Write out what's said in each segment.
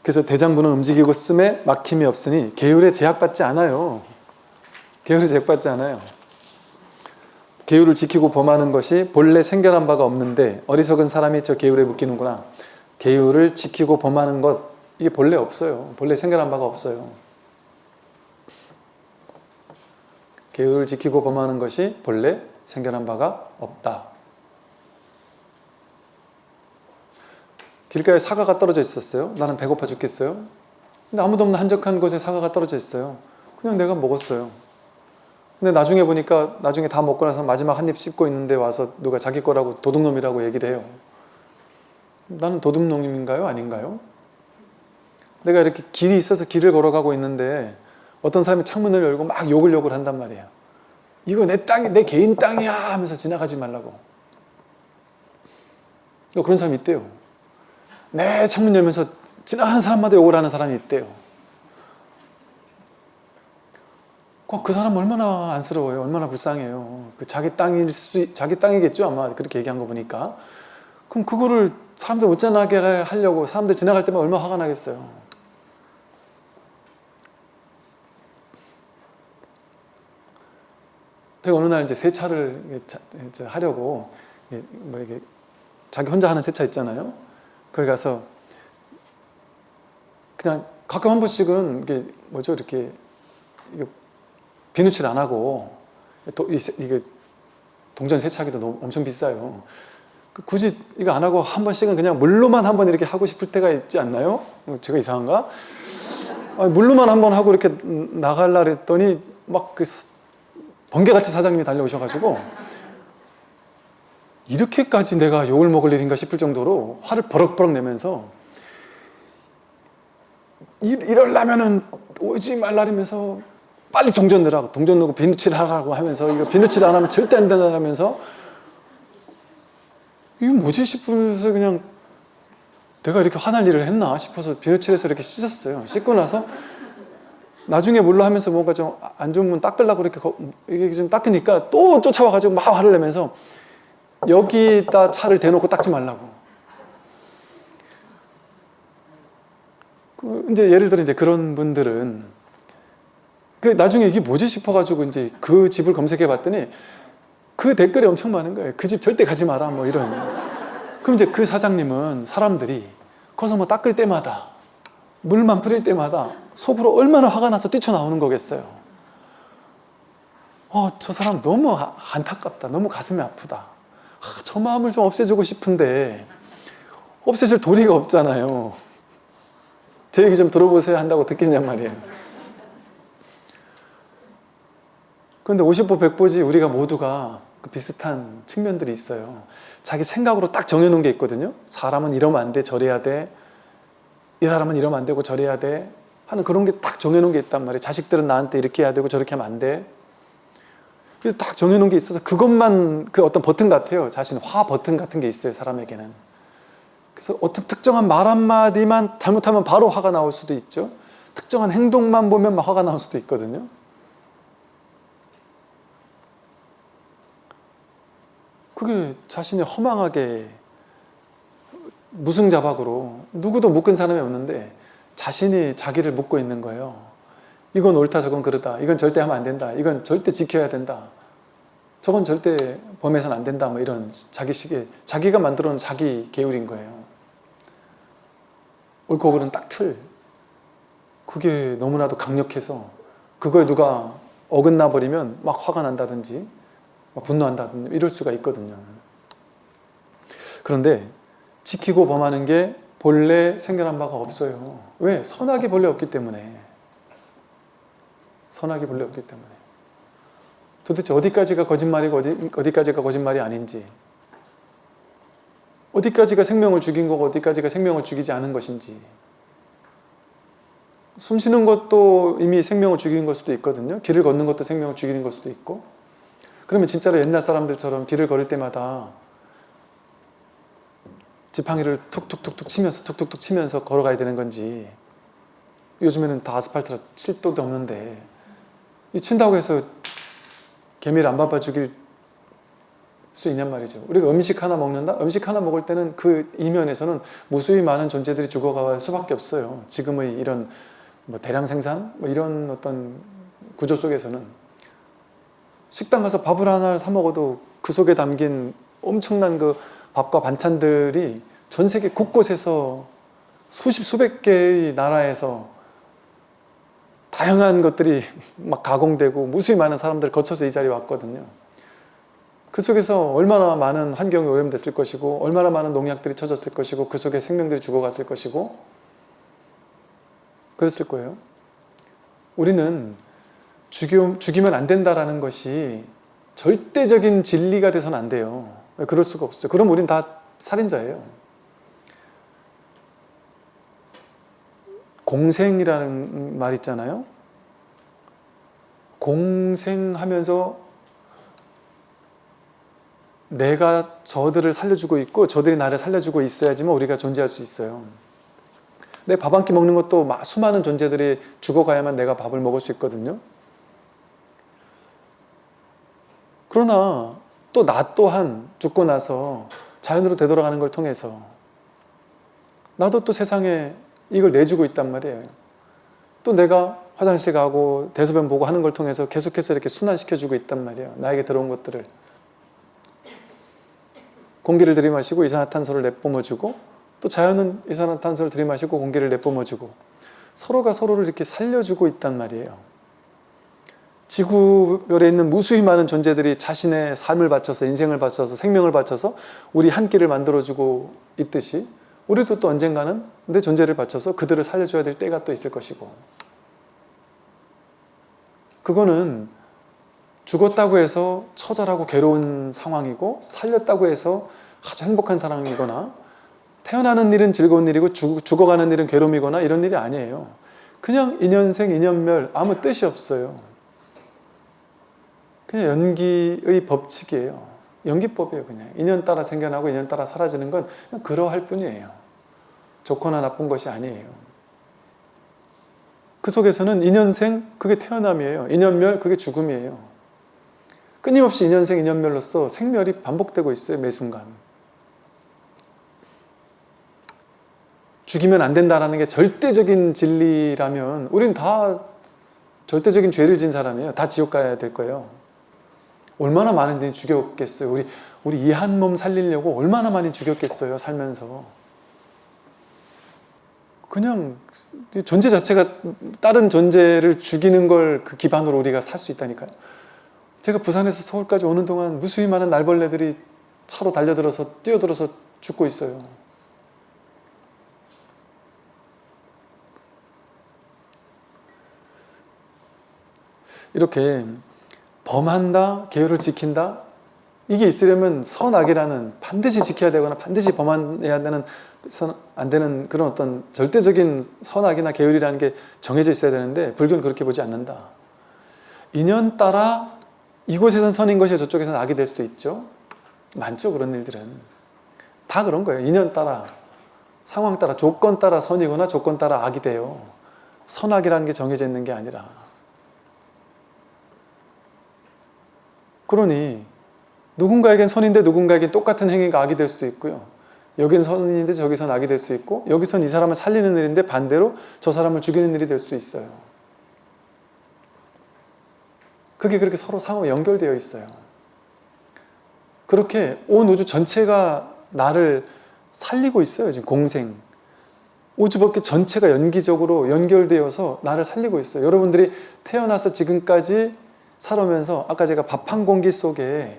그래서 대장부는 움직이고 씀에 막힘이 없으니 계율에 제약받지 않아요. 계율에 제약받지 않아요. 계율을 지키고 범하는 것이 본래 생겨난 바가 없는데 어리석은 사람이 저 계율에 묶이는구나. 계율을 지키고 범하는 것, 이게 본래 없어요. 본래 생겨난 바가 없어요. 계율을 지키고 범하는 것이 본래 생겨난 바가 없다. 길가에 사과가 떨어져 있었어요. 나는 배고파 죽겠어요. 근데 아무도 없는 한적한 곳에 사과가 떨어져 있어요. 그냥 내가 먹었어요. 근데 나중에 보니까 나중에 다 먹고 나서 마지막 한 입 씹고 있는데 와서 누가 자기 거라고 도둑놈이라고 얘기를 해요. 나는 도둑놈인가요? 아닌가요? 내가 이렇게 길이 있어서 길을 걸어가고 있는데 어떤 사람이 창문을 열고 막 욕을 한단 말이에요. 이거 내 땅이, 내 개인 땅이야 하면서 지나가지 말라고. 그런 사람이 있대요. 내 창문 열면서 지나가는 사람마다 욕을 하는 사람이 있대요. 그 사람 얼마나 안쓰러워요. 얼마나 불쌍해요. 자기 땅이겠죠 아마 그렇게 얘기한 거 보니까. 그럼 그거를 사람들 못 지나게 하려고 사람들 지나갈 때만 얼마나 화가 나겠어요. 제가 어느 날 이제 세차를 하려고 뭐 이게 자기 혼자 하는 세차 있잖아요. 거기 가서 그냥 가끔 한 번씩은 이게 뭐죠 이렇게 비누칠 안 하고 이게 동전 세차하기도 너무 엄청 비싸요. 굳이 이거 안 하고 한 번씩은 그냥 물로만 한번 이렇게 하고 싶을 때가 있지 않나요? 제가 이상한가? 물로만 한번 하고 이렇게 나갈라 그랬더니 막 번개같이 사장님이 달려오셔가지고 이렇게까지 내가 욕을 먹을 일인가 싶을 정도로 화를 버럭버럭 내면서 이러려면은 오지 말라면서 빨리 동전 넣으라고, 동전 넣고 비누칠 하라고 하면서 이거 비누칠 안 하면 절대 안 된다면서 이거 뭐지 싶으면서 그냥 내가 이렇게 화날 일을 했나 싶어서 비누칠해서 이렇게 씻었어요. 씻고 나서 나중에 물로 하면서 뭔가 좀 안 좋은 문 닦으려고 이렇게 좀 닦으니까 또 쫓아와가지고 막 화를 내면서 여기다 차를 대놓고 닦지 말라고. 이제 예를 들어 이제 그런 분들은 나중에 이게 뭐지 싶어가지고 이제 그 집을 검색해 봤더니 그 댓글이 엄청 많은 거예요. 그 집 절대 가지 마라 뭐 이런. 그럼 이제 그 사장님은 사람들이 거기서 뭐 닦을 때마다 물만 뿌릴 때마다 속으로 얼마나 화가 나서 뛰쳐나오는 거겠어요. 저 사람 너무 안타깝다. 너무 가슴이 아프다. 저 마음을 좀 없애주고 싶은데 없애줄 도리가 없잖아요. 제 얘기 좀 들어보세요 한다고 듣겠냔 말이에요. 그런데 50보 100보지 우리가 모두가 비슷한 측면들이 있어요. 자기 생각으로 딱 정해놓은 게 있거든요. 사람은 이러면 안 돼, 저래야 돼. 이 사람은 이러면 안 되고 저래야 돼 하는 그런 게 딱 정해놓은 게 있단 말이에요. 자식들은 나한테 이렇게 해야 되고 저렇게 하면 안 돼. 그래서 딱 정해놓은 게 있어서 그것만 어떤 버튼 같아요. 자신 화 버튼 같은 게 있어요. 사람에게는. 그래서 어떤 특정한 말 한마디만 잘못하면 바로 화가 나올 수도 있죠. 특정한 행동만 보면 막 화가 나올 수도 있거든요. 그게 자신이 허망하게 무승자박으로 누구도 묶은 사람이 없는데 자신이 자기를 묶고 있는 거예요. 이건 옳다, 저건 그르다. 이건 절대 하면 안 된다. 이건 절대 지켜야 된다. 저건 절대 범해서는 안 된다. 뭐 이런 자기식의 자기가 만들어 놓은 자기 계율인 거예요. 옳고 그른 딱 틀. 그게 너무나도 강력해서 그거에 누가 어긋나 버리면 막 화가 난다든지 막 분노한다든지 이럴 수가 있거든요. 그런데 지키고 범하는 게 본래 생겨난 바가 없어요. 왜? 선악이 본래 없기 때문에. 선악이 본래 없기 때문에. 도대체 어디까지가 거짓말이고 어디까지가 거짓말이 아닌지, 어디까지가 생명을 죽인 거고 어디까지가 생명을 죽이지 않은 것인지, 숨 쉬는 것도 이미 생명을 죽이는 걸 수도 있거든요. 길을 걷는 것도 생명을 죽이는 걸 수도 있고. 그러면 진짜로 옛날 사람들처럼 길을 걸을 때마다 지팡이를 툭툭툭툭 치면서 걸어가야 되는 건지, 요즘에는 다 아스팔트라 칠 도도 없는데 이 친다고 해서 개미를 안 밟아 죽일 수 있냔 말이죠. 우리가 음식 하나 먹는다? 음식 하나 먹을 때는 그 이면에서는 무수히 많은 존재들이 죽어갈 수밖에 없어요. 지금의 이런 뭐 대량 생산? 뭐 이런 어떤 구조 속에서는 식당 가서 밥을 하나 사 먹어도 그 속에 담긴 엄청난 그 밥과 반찬들이 전 세계 곳곳에서 수십 수백 개의 나라에서 다양한 것들이 막 가공되고 무수히 많은 사람들 거쳐서 이 자리에 왔거든요. 그 속에서 얼마나 많은 환경이 오염됐을 것이고 얼마나 많은 농약들이 쳐졌을 것이고 그 속에 생명들이 죽어갔을 것이고 그랬을 거예요. 우리는 죽이면 안 된다라는 것이 절대적인 진리가 돼서는 안 돼요. 그럴 수가 없어요. 그럼 우린 다 살인자예요. 공생이라는 말 있잖아요. 공생하면서 내가 저들을 살려주고 있고 저들이 나를 살려주고 있어야지만 우리가 존재할 수 있어요. 내 밥 한 끼 먹는 것도 수많은 존재들이 죽어가야만 내가 밥을 먹을 수 있거든요. 그러나 또 나 또한 죽고 나서 자연으로 되돌아가는 걸 통해서 나도 또 세상에 이걸 내주고 있단 말이에요. 또 내가 화장실 가고 대소변 보고 하는 걸 통해서 계속해서 이렇게 순환시켜주고 있단 말이에요. 나에게 들어온 것들을. 공기를 들이마시고 이산화탄소를 내뿜어주고 또 자연은 이산화탄소를 들이마시고 공기를 내뿜어주고 서로가 서로를 이렇게 살려주고 있단 말이에요. 지구별에 있는 무수히 많은 존재들이 자신의 삶을 바쳐서 인생을 바쳐서 생명을 바쳐서 우리 한 끼를 만들어주고 있듯이 우리도 또 언젠가는 내 존재를 바쳐서 그들을 살려줘야 될 때가 또 있을 것이고 그거는 죽었다고 해서 처절하고 괴로운 상황이고 살렸다고 해서 아주 행복한 상황이거나 태어나는 일은 즐거운 일이고 죽어가는 일은 괴로움이거나 이런 일이 아니에요. 그냥 인연생 인연멸 아무 뜻이 없어요. 그냥 연기의 법칙이에요. 연기법이에요. 그냥 인연 따라 생겨나고 인연 따라 사라지는 건 그냥 그러할 뿐이에요. 좋거나 나쁜 것이 아니에요. 그 속에서는 인연생 그게 태어남이에요. 인연멸 그게 죽음이에요. 끊임없이 인연생 인연멸로서 생멸이 반복되고 있어요. 매 순간. 죽이면 안 된다는 게 절대적인 진리라면 우린 다 절대적인 죄를 진 사람이에요. 다 지옥 가야 될 거예요. 얼마나 많은 분이 죽였겠어요. 우리 이 한 몸 살리려고 얼마나 많이 죽였겠어요. 살면서. 그냥 존재 자체가 다른 존재를 죽이는 걸 그 기반으로 우리가 살 수 있다니까요. 제가 부산에서 서울까지 오는 동안 무수히 많은 날벌레들이 차로 달려들어서 뛰어들어서 죽고 있어요. 이렇게 범한다, 계율을 지킨다 이게 있으려면 선악이라는 반드시 지켜야 되거나 반드시 범해야 되는 안 되는 그런 어떤 절대적인 선악이나 계율이라는 게 정해져 있어야 되는데 불교는 그렇게 보지 않는다. 인연 따라 이곳에선 선인 것이 저쪽에서는 악이 될 수도 있죠. 많죠. 그런 일들은. 다 그런 거예요. 인연 따라, 상황 따라, 조건 따라 선이거나 조건 따라 악이 돼요. 선악이라는 게 정해져 있는 게 아니라. 그러니 누군가에겐 선인데 누군가에겐 똑같은 행위가 악이 될 수도 있고요. 여긴 선인인데 저기선 악이 될 수 있고 여기선 이 사람을 살리는 일인데 반대로 저 사람을 죽이는 일이 될 수도 있어요. 그게 그렇게 서로 상호 연결되어 있어요. 그렇게 온 우주 전체가 나를 살리고 있어요. 지금 공생. 우주법계 전체가 연기적으로 연결되어서 나를 살리고 있어요. 여러분들이 태어나서 지금까지 살아오면서 아까 제가 밥 한 공기 속에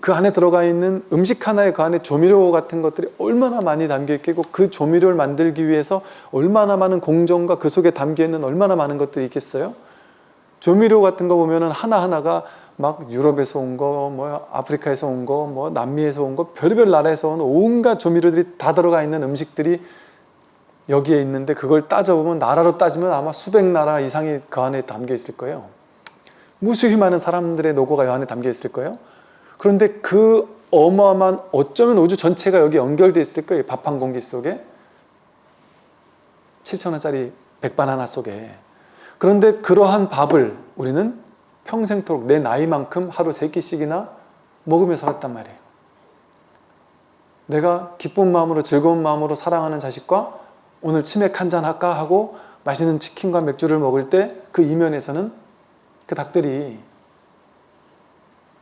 그 안에 들어가 있는 음식 하나에 그 안에 조미료 같은 것들이 얼마나 많이 담겨 있고 그 조미료를 만들기 위해서 얼마나 많은 공정과 그 속에 담겨 있는 얼마나 많은 것들이 있겠어요? 조미료 같은 거 보면은 하나하나가 막 유럽에서 온 거, 뭐 아프리카에서 온 거, 뭐 남미에서 온 거, 별의별 나라에서 온 온갖 조미료들이 다 들어가 있는 음식들이 여기에 있는데 그걸 따져보면 나라로 따지면 아마 수백 나라 이상이 그 안에 담겨 있을 거예요. 무수히 많은 사람들의 노고가 이 안에 담겨 있을 거예요. 그런데 그 어마어마한 어쩌면 우주 전체가 여기 연결되어 있을 거예요. 밥 한 공기 속에 7,000원짜리 백반 하나 속에. 그런데 그러한 밥을 우리는 평생토록 내 나이만큼 하루 3끼씩이나 먹으며 살았단 말이에요. 내가 기쁜 마음으로 즐거운 마음으로 사랑하는 자식과 오늘 치맥 한잔 할까 하고 맛있는 치킨과 맥주를 먹을 때 그 이면에서는 그 닭들이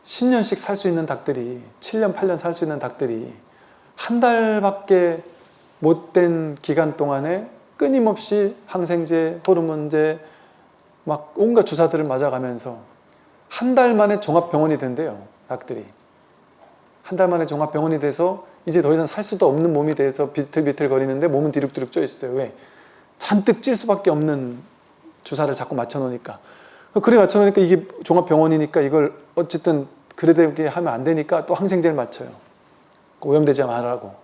10년씩 살 수 있는 닭들이 7년 8년 살 수 있는 닭들이 한 달밖에 못 된 기간 동안에 끊임없이 항생제, 호르몬제 막 온갖 주사들을 맞아가면서 한 달 만에 종합병원이 된대요. 닭들이 한 달 만에 종합병원이 돼서 이제 더 이상 살 수도 없는 몸이 돼서 비틀비틀 거리는데 몸은 뒤룩뒤룩 쪄 있어요. 왜? 잔뜩 찔 수밖에 없는 주사를 자꾸 맞춰놓으니까. 그래 맞춰놓으니까 이게 종합병원이니까 이걸 어쨌든 그래되게 하면 안 되니까 또 항생제를 맞춰요. 오염되지 말라고.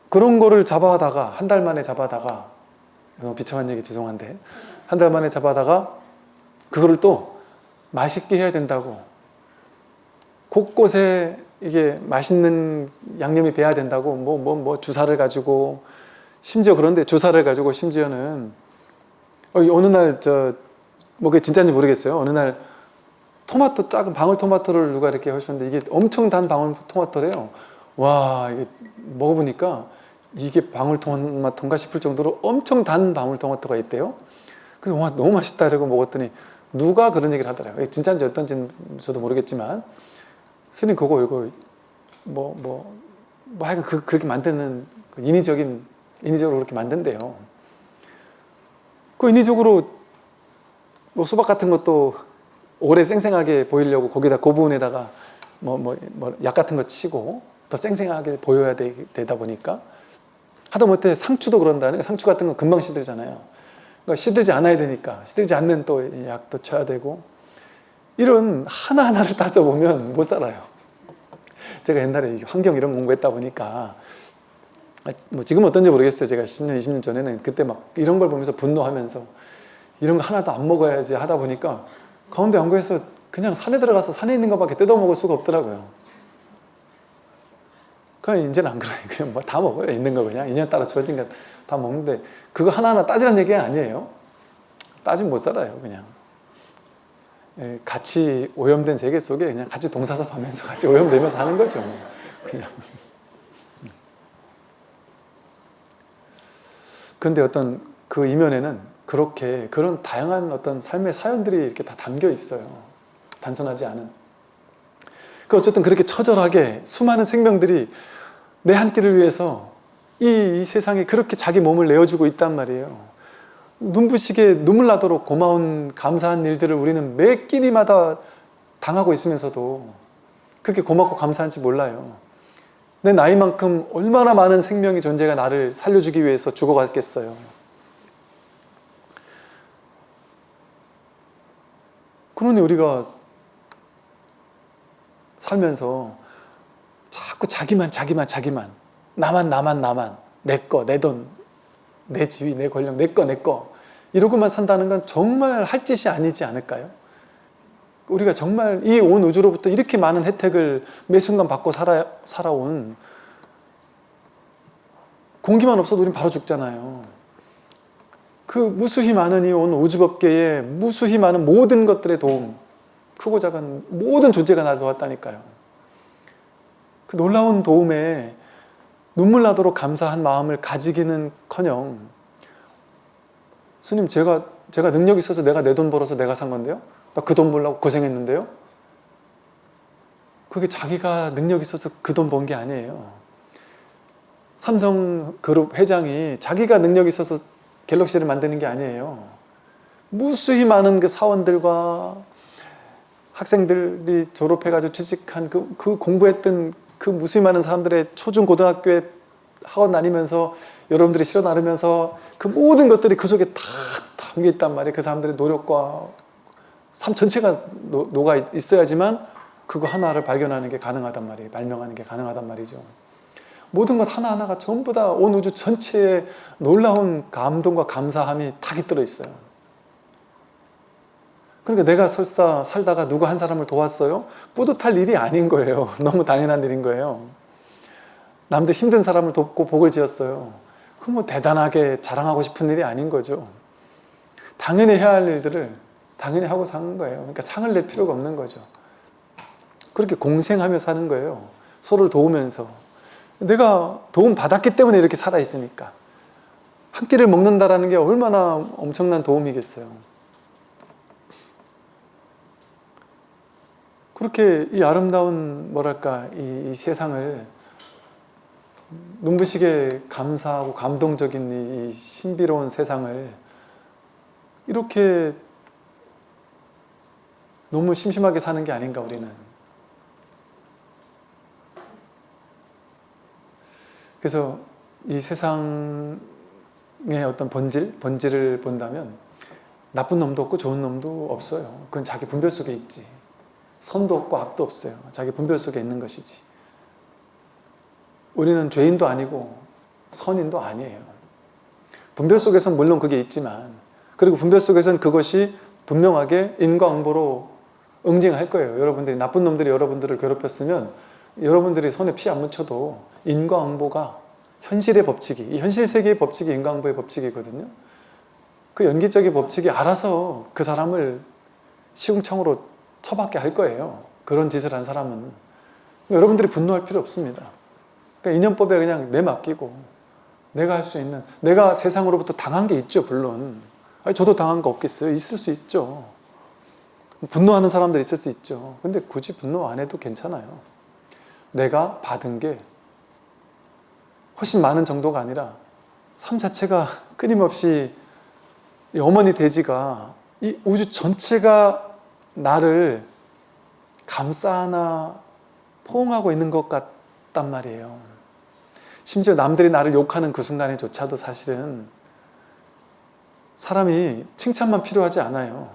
그런 거를 잡아다가 한 달 만에 잡아다가 너무 비참한 얘기 죄송한데 한 달 만에 잡아다가 그거를 또 맛있게 해야 된다고 곳곳에 이게 맛있는 양념이 배야 된다고 뭐 주사를 가지고 심지어 그런데 주사를 가지고 심지어는 어느 날 뭐 그게 진짜인지 모르겠어요. 어느 날 토마토 작은 방울토마토를 누가 이렇게 하셨는데 이게 엄청 단 방울토마토래요. 와 이게 먹어보니까 이게 방울토마토인가 싶을 정도로 엄청 단 방울토마토가 있대요. 그래서 와 너무 맛있다 이러고 먹었더니 누가 그런 얘기를 하더라고요. 진짜인지 어떤지는 저도 모르겠지만 스님 그거 이거 하여간 그렇게 만드는 인위적으로 그렇게 만든대요. 그 인위적으로 뭐 수박 같은 것도 오래 생생하게 보이려고 거기다 그 부분에다가 약 같은 거 치고 더 생생하게 보여야 되다 보니까 하다못해 상추도 그런다는 상추 같은 건 금방 시들잖아요. 그러니까 시들지 않아야 되니까 시들지 않는 또 약도 쳐야 되고 이런 하나하나를 따져보면 못 살아요. 제가 옛날에 환경 이런 공부했다 보니까 뭐 지금 어떤지 모르겠어요. 제가 10년, 20년 전에는 그때 막 이런 걸 보면서 분노하면서 이런 거 하나도 안 먹어야지 하다 보니까 강원도 양구에서 그냥 산에 들어가서 산에 있는 것밖에 뜯어 먹을 수가 없더라고요. 그냥 이제는 안 그래요. 그냥 뭐 다 먹어요. 있는 거 그냥 인연 따라 주어진 거 다 먹는데 그거 하나하나 따지라는 얘기가 아니에요. 따지면 못 살아요. 그냥 같이 오염된 세계 속에 그냥 같이 동사섭하면서 같이 오염되면서 사는 거죠. 그냥. 그런데 어떤 그 이면에는 그렇게 그런 다양한 어떤 삶의 사연들이 이렇게 다 담겨 있어요. 단순하지 않은. 그 어쨌든 그렇게 처절하게 수많은 생명들이 내 한 끼를 위해서 이 세상에 그렇게 자기 몸을 내어주고 있단 말이에요. 눈부시게 눈물 나도록 고마운 감사한 일들을 우리는 매 끼니마다 당하고 있으면서도 그렇게 고맙고 감사한지 몰라요. 내 나이만큼 얼마나 많은 생명의 존재가 나를 살려주기 위해서 죽어갔겠어요. 그러니 우리가 살면서 자꾸 자기만 나만 내 거, 내 돈, 내 지위, 내 권력, 내 거 이러고만 산다는 건 정말 할 짓이 아니지 않을까요? 우리가 정말 이 온 우주로부터 이렇게 많은 혜택을 매 순간 받고 살아온 공기만 없어도 우린 바로 죽잖아요. 그 무수히 많은 이 온 우주법계에 무수히 많은 모든 것들의 도움, 크고 작은 모든 존재가 나서 왔다니까요. 그 놀라운 도움에 눈물 나도록 감사한 마음을 가지기는커녕 스님 제가 능력이 있어서 내가 내 돈 벌어서 내가 산 건데요? 나 그 돈 벌려고 고생했는데요? 그게 자기가 능력이 있어서 그 돈 번 게 아니에요. 삼성그룹 회장이 자기가 능력이 있어서 갤럭시를 만드는 게 아니에요. 무수히 많은 그 사원들과 학생들이 졸업해가지고 취직한 그 공부했던 그 무수히 많은 사람들의 초중 고등학교에 학원 다니면서 여러분들이 실어 나르면서 그 모든 것들이 그 속에 다 담겨 있단 말이에요. 그 사람들의 노력과 삶 전체가 녹아 있어야지만 그거 하나를 발견하는 게 가능하단 말이에요. 발명하는 게 가능하단 말이죠. 모든 것 하나하나가 전부 다 온 우주 전체에 놀라운 감동과 감사함이 다 깃들어 있어요. 그러니까 내가 설사 살다가 누구 한 사람을 도왔어요? 뿌듯할 일이 아닌 거예요. 너무 당연한 일인 거예요. 남들 힘든 사람을 돕고 복을 지었어요. 그건 뭐 대단하게 자랑하고 싶은 일이 아닌 거죠. 당연히 해야 할 일들을 당연히 하고 사는 거예요. 그러니까 상을 낼 필요가 없는 거죠. 그렇게 공생하며 사는 거예요. 서로를 도우면서. 내가 도움 받았기 때문에 이렇게 살아있으니까. 한 끼를 먹는다라는 게 얼마나 엄청난 도움이겠어요. 그렇게 이 아름다운 뭐랄까 이 세상을 눈부시게 감사하고 감동적인 이 신비로운 세상을 이렇게 너무 심심하게 사는 게 아닌가 우리는. 그래서 이 세상의 어떤 본질을 본다면 나쁜 놈도 없고 좋은 놈도 없어요. 그건 자기 분별 속에 있지. 선도 없고 악도 없어요. 자기 분별 속에 있는 것이지. 우리는 죄인도 아니고 선인도 아니에요. 분별 속에서는 물론 그게 있지만, 그리고 분별 속에서는 그것이 분명하게 인과응보로 응징할 거예요. 여러분들이 나쁜 놈들이 여러분들을 괴롭혔으면 여러분들이 손에 피 안 묻혀도 인과응보가 현실의 법칙이, 이 현실 세계의 법칙이 인과응보의 법칙이거든요. 그 연기적인 법칙이 알아서 그 사람을 시궁창으로 처박게 할 거예요. 그런 짓을 한 사람은. 여러분들이 분노할 필요 없습니다. 그러니까 인연법에 그냥 내맡기고 내가 할 수 있는, 내가 세상으로부터 당한 게 있죠, 물론. 아니, 저도 당한 거 없겠어요? 있을 수 있죠. 분노하는 사람들 있을 수 있죠. 근데 굳이 분노 안 해도 괜찮아요. 내가 받은 게 훨씬 많은 정도가 아니라 삶 자체가 끊임없이 이 어머니 돼지가 이 우주 전체가 나를 감싸나 포옹하고 있는 것 같단 말이에요. 심지어 남들이 나를 욕하는 그 순간에조차도 사실은 사람이 칭찬만 필요하지 않아요.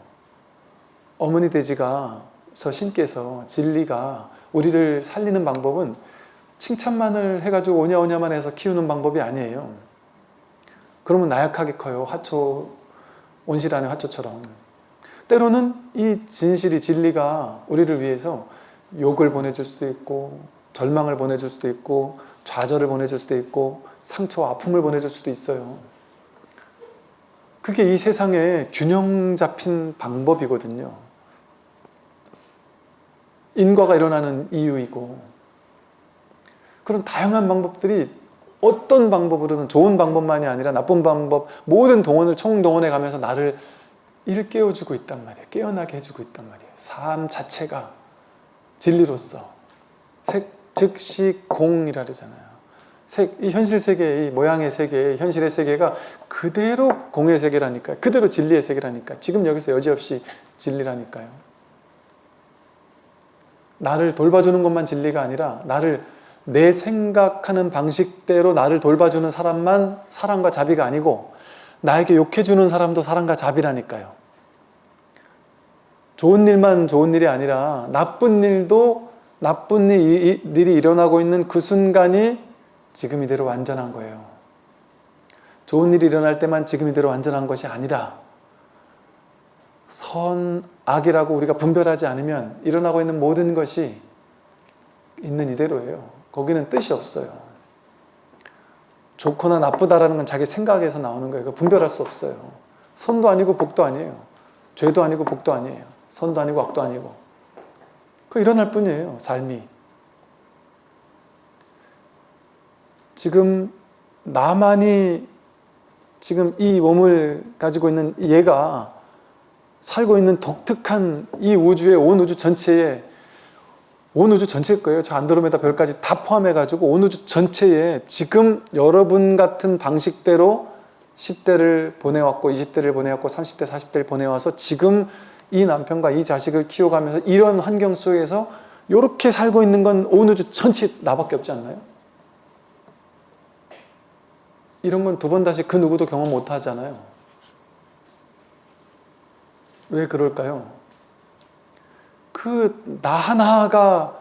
어머니 돼지가, 저 신께서, 진리가 우리를 살리는 방법은 칭찬만을 해가지고 오냐오냐만 해서 키우는 방법이 아니에요. 그러면 나약하게 커요. 화초, 온실 안의 화초처럼. 때로는 이 진실이, 진리가 우리를 위해서 욕을 보내줄 수도 있고, 절망을 보내줄 수도 있고, 좌절을 보내줄 수도 있고, 상처와 아픔을 보내줄 수도 있어요. 그게 이 세상의 균형 잡힌 방법이거든요. 인과가 일어나는 이유이고, 그런 다양한 방법들이 어떤 방법으로든, 좋은 방법만이 아니라 나쁜 방법, 모든 동원을 총동원해 가면서 나를 일깨워주고 있단 말이에요. 깨어나게 해주고 있단 말이에요. 삶 자체가 진리로서 색, 즉시 공이라 그러잖아요. 이 현실 세계, 이 모양의 세계, 현실의 세계가 그대로 공의 세계라니까요. 그대로 진리의 세계라니까. 지금 여기서 여지없이 진리라니까요. 나를 돌봐주는 것만 진리가 아니라 나를, 내 생각하는 방식대로 나를 돌봐주는 사람만 사랑과 자비가 아니고 나에게 욕해주는 사람도 사랑과 자비라니까요. 좋은 일만 좋은 일이 아니라 나쁜 일도, 나쁜 일이 일어나고 있는 그 순간이 지금 이대로 완전한 거예요. 좋은 일이 일어날 때만 지금 이대로 완전한 것이 아니라 선, 악이라고 우리가 분별하지 않으면 일어나고 있는 모든 것이 있는 이대로예요. 거기는 뜻이 없어요. 좋거나 나쁘다라는 건 자기 생각에서 나오는 거예요. 분별할 수 없어요. 선도 아니고 복도 아니에요. 죄도 아니고 복도 아니에요. 선도 아니고 악도 아니고. 그 일어날 뿐이에요, 삶이. 지금 나만이 지금 이 몸을 가지고 있는 얘가 살고 있는 독특한 이 우주의, 온 우주 전체에, 온 우주 전체일 거예요. 저 안드로메다 별까지 다 포함해가지고 온 우주 전체에 지금 여러분 같은 방식대로 10대를 보내왔고 20대를 보내왔고 30대 40대를 보내와서 지금 이 남편과 이 자식을 키워가면서 이런 환경 속에서 이렇게 살고 있는 건 온 우주 전체 나밖에 없지 않나요? 이런 건 두 번 다시 그 누구도 경험 못 하잖아요. 왜 그럴까요? 그 나 하나가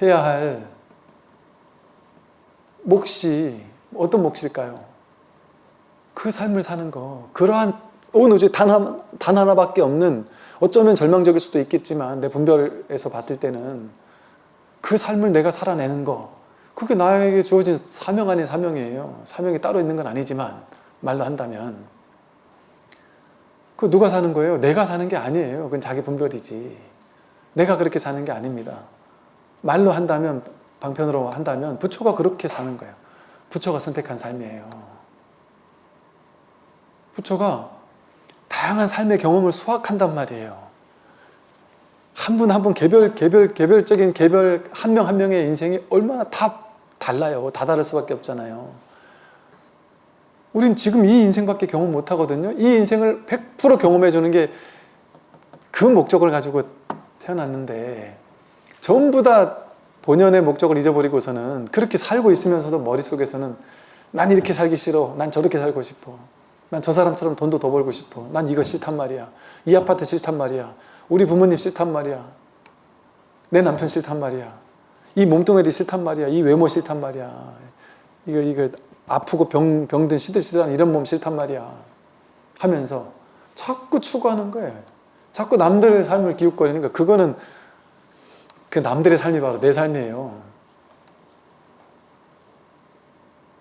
해야 할 몫이 어떤 몫일까요? 그 삶을 사는 거. 그러한 온 우주에 단 하나밖에 없는, 어쩌면 절망적일 수도 있겠지만 내 분별에서 봤을 때는 그 삶을 내가 살아내는 거, 그게 나에게 주어진 사명 아닌 사명이에요. 사명이 따로 있는 건 아니지만 말로 한다면. 그 누가 사는 거예요? 내가 사는 게 아니에요. 그건 자기 분별이지. 내가 그렇게 사는 게 아닙니다. 말로 한다면, 방편으로 한다면 부처가 그렇게 사는 거예요. 부처가 선택한 삶이에요. 부처가 다양한 삶의 경험을 수확한단 말이에요. 한 분 한 분 개별적인 한 명 한 명의 인생이 얼마나 다 달라요. 다 다를 수밖에 없잖아요. 우린 지금 이 인생밖에 경험 못 하거든요. 이 인생을 100% 경험해 주는 게 그 목적을 가지고 태어났는데 전부 다 본연의 목적을 잊어버리고서는 그렇게 살고 있으면서도 머릿속에서는 난 이렇게 살기 싫어. 난 저렇게 살고 싶어. 난 저 사람처럼 돈도 더 벌고 싶어. 난 이거 싫단 말이야. 이 아파트 싫단 말이야. 우리 부모님 싫단 말이야. 내 남편 싫단 말이야. 이 몸뚱아리 싫단 말이야. 이 외모 싫단 말이야. 이거 아프고 병든 시들시들한 이런 몸 싫단 말이야. 하면서 자꾸 추구하는 거예요. 자꾸 남들의 삶을 기웃거리는 거예요. 그거는 그 남들의 삶이 바로 내 삶이에요.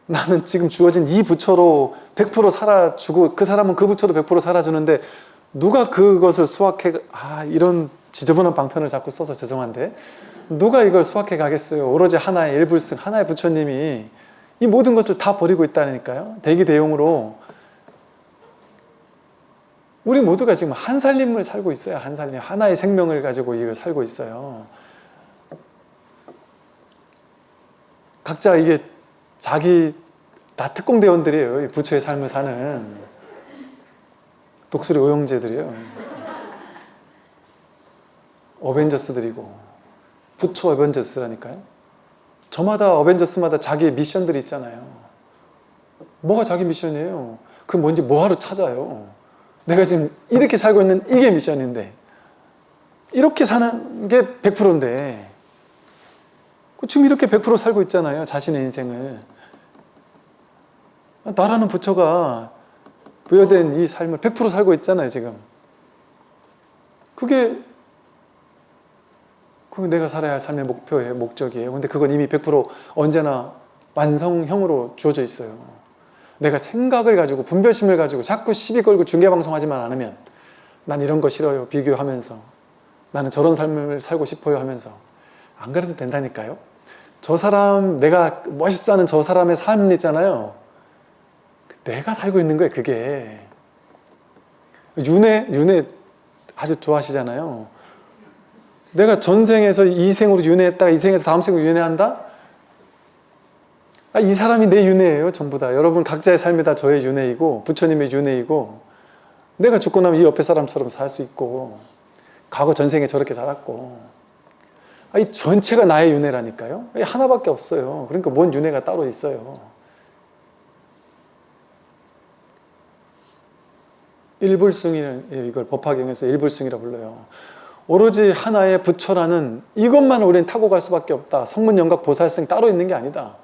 나는 지금 주어진 이 부처로 100% 살아주고 그 사람은 그 부처로 100% 살아주는데 누가 그것을 수확해, 이런 지저분한 방편을 자꾸 써서 죄송한데 누가 이걸 수확해 가겠어요. 오로지 하나의 일불승, 하나의 부처님이 이 모든 것을 다 버리고 있다니까요. 대기대용으로 우리 모두가 지금 한 살림을 살고 있어요. 한 살림, 하나의 생명을 가지고 이걸 살고 있어요. 각자 이게 자기 다 특공대원들이에요. 이 부처의 삶을 사는 독수리 오형제들이에요. 진짜. 어벤져스들이고 부처 어벤져스라니까요. 저마다 어벤져스마다 자기의 미션들이 있잖아요. 뭐가 자기 미션이에요? 그 뭔지 뭐하러 찾아요? 내가 지금 이렇게 살고 있는 이게 미션인데 이렇게 사는 게 100%인데 지금 이렇게 100% 살고 있잖아요. 자신의 인생을. 나라는 부처가 부여된 이 삶을 100% 살고 있잖아요. 지금. 그게 내가 살아야 할 삶의 목표예요. 목적이에요. 근데 그건 이미 100% 언제나 완성형으로 주어져 있어요. 내가 생각을 가지고 분별심을 가지고 자꾸 시비 걸고 중계방송하지만 않으면 난 이런 거 싫어요. 비교하면서 나는 저런 삶을 살고 싶어요 하면서 안 그래도 된다니까요. 저 사람, 내가 멋있어 하는 저 사람의 삶 있잖아요. 내가 살고 있는 거예요. 그게 윤회 아주 좋아하시잖아요. 내가 전생에서 이 생으로 윤회했다가 이 생에서 다음 생으로 윤회한다? 이 사람이 내 윤회예요. 전부 다. 여러분 각자의 삶이 다 저의 윤회이고 부처님의 윤회이고 내가 죽고 나면 이 옆에 사람처럼 살 수 있고 과거 전생에 저렇게 살았고 이 전체가 나의 윤회라니까요. 하나밖에 없어요. 그러니까 뭔 윤회가 따로 있어요. 일불승이는 이걸 법화경에서 일불승이라고 불러요. 오로지 하나의 부처라는 이것만 우리는 타고 갈 수밖에 없다. 성문영각 보살승 따로 있는 게 아니다.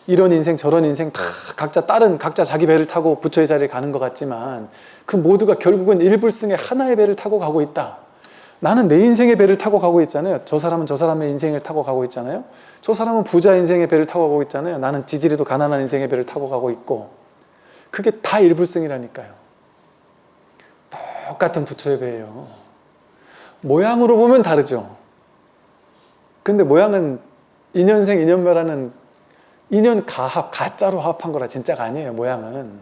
이런 인생 저런 인생 다 각자 자기 배를 타고 부처의 자리에 가는 것 같지만 그 모두가 결국은 일불승의 하나의 배를 타고 가고 있다. 나는 내 인생의 배를 타고 가고 있잖아요. 저 사람은 저 사람의 인생을 타고 가고 있잖아요. 저 사람은 부자 인생의 배를 타고 가고 있잖아요. 나는 지지리도 가난한 인생의 배를 타고 가고 있고 그게 다 일불승이라니까요. 똑같은 부처의 배예요. 모양으로 보면 다르죠. 근데 모양은 인연생 인연멸하는 인연 가합, 가짜로 합한 거라 진짜가 아니에요. 모양은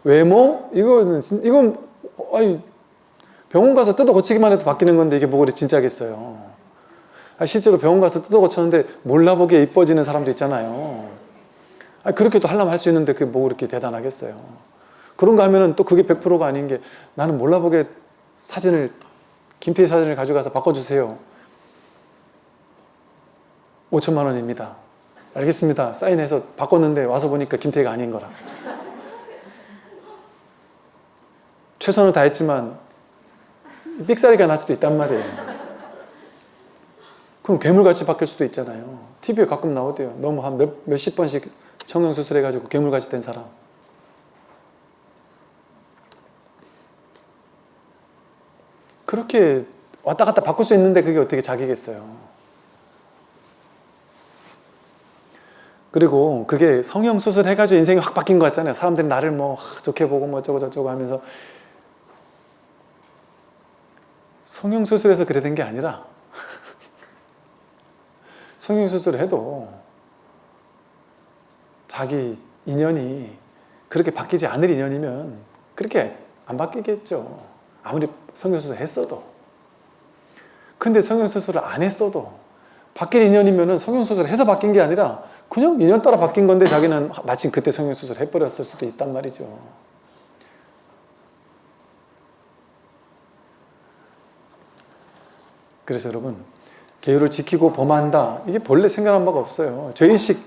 외모? 이건 병원 가서 뜯어 고치기만 해도 바뀌는 건데 이게 뭐 그리 진짜겠어요. 실제로 병원 가서 뜯어 고쳤는데 몰라보기에 이뻐지는 사람도 있잖아요. 그렇게도 하려면 할 수 있는데 그게 뭐 그렇게 대단하겠어요. 그런 거 하면은 또 그게 100%가 아닌 게 나는 몰라보게 김태희 사진을 가져가서 바꿔주세요. 5천만 원입니다. 알겠습니다. 사인해서 바꿨는데 와서 보니까 김태희가 아닌 거라. 최선을 다했지만 삑사리가 날 수도 있단 말이에요. 그럼 괴물같이 바뀔 수도 있잖아요. TV에 가끔 나오대요. 너무 한 몇십 번씩 성형수술해가지고 괴물같이 된 사람. 그렇게 왔다 갔다 바꿀 수 있는데 그게 어떻게 자기겠어요. 그리고 그게 성형수술 해가지고 인생이 확 바뀐 것 같잖아요. 사람들이 나를 뭐 좋게 보고 뭐 어쩌고 저쩌고 하면서 성형수술해서 그래 된 게 아니라 성형수술을 해도 자기 인연이 그렇게 바뀌지 않을 인연이면 그렇게 안 바뀌겠죠. 아무리 성형수술을 했어도. 근데 성형수술을 안 했어도 바뀔 인연이면은 성형수술을 해서 바뀐 게 아니라 그냥 인연 따라 바뀐 건데 자기는 마침 그때 성형수술을 해버렸을 수도 있단 말이죠. 그래서 여러분, 계율을 지키고 범한다. 이게 본래 생각한 바가 없어요. 죄의식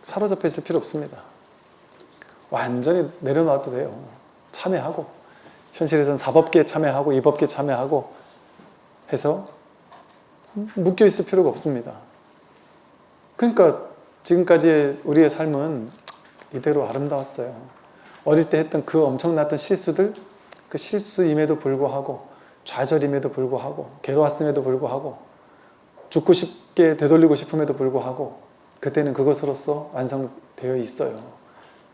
사로잡혀 있을 필요 없습니다. 완전히 내려놔도 돼요. 참여하고, 현실에서는 사법계에 참여하고 이법계에 참여하고 해서 묶여 있을 필요가 없습니다. 그러니까 지금까지 우리의 삶은 이대로 아름다웠어요. 어릴 때 했던 그 엄청났던 실수들, 그 실수임에도 불구하고, 좌절임에도 불구하고, 괴로웠음에도 불구하고, 죽고 싶게 되돌리고 싶음에도 불구하고 그때는 그것으로서 완성되어 있어요.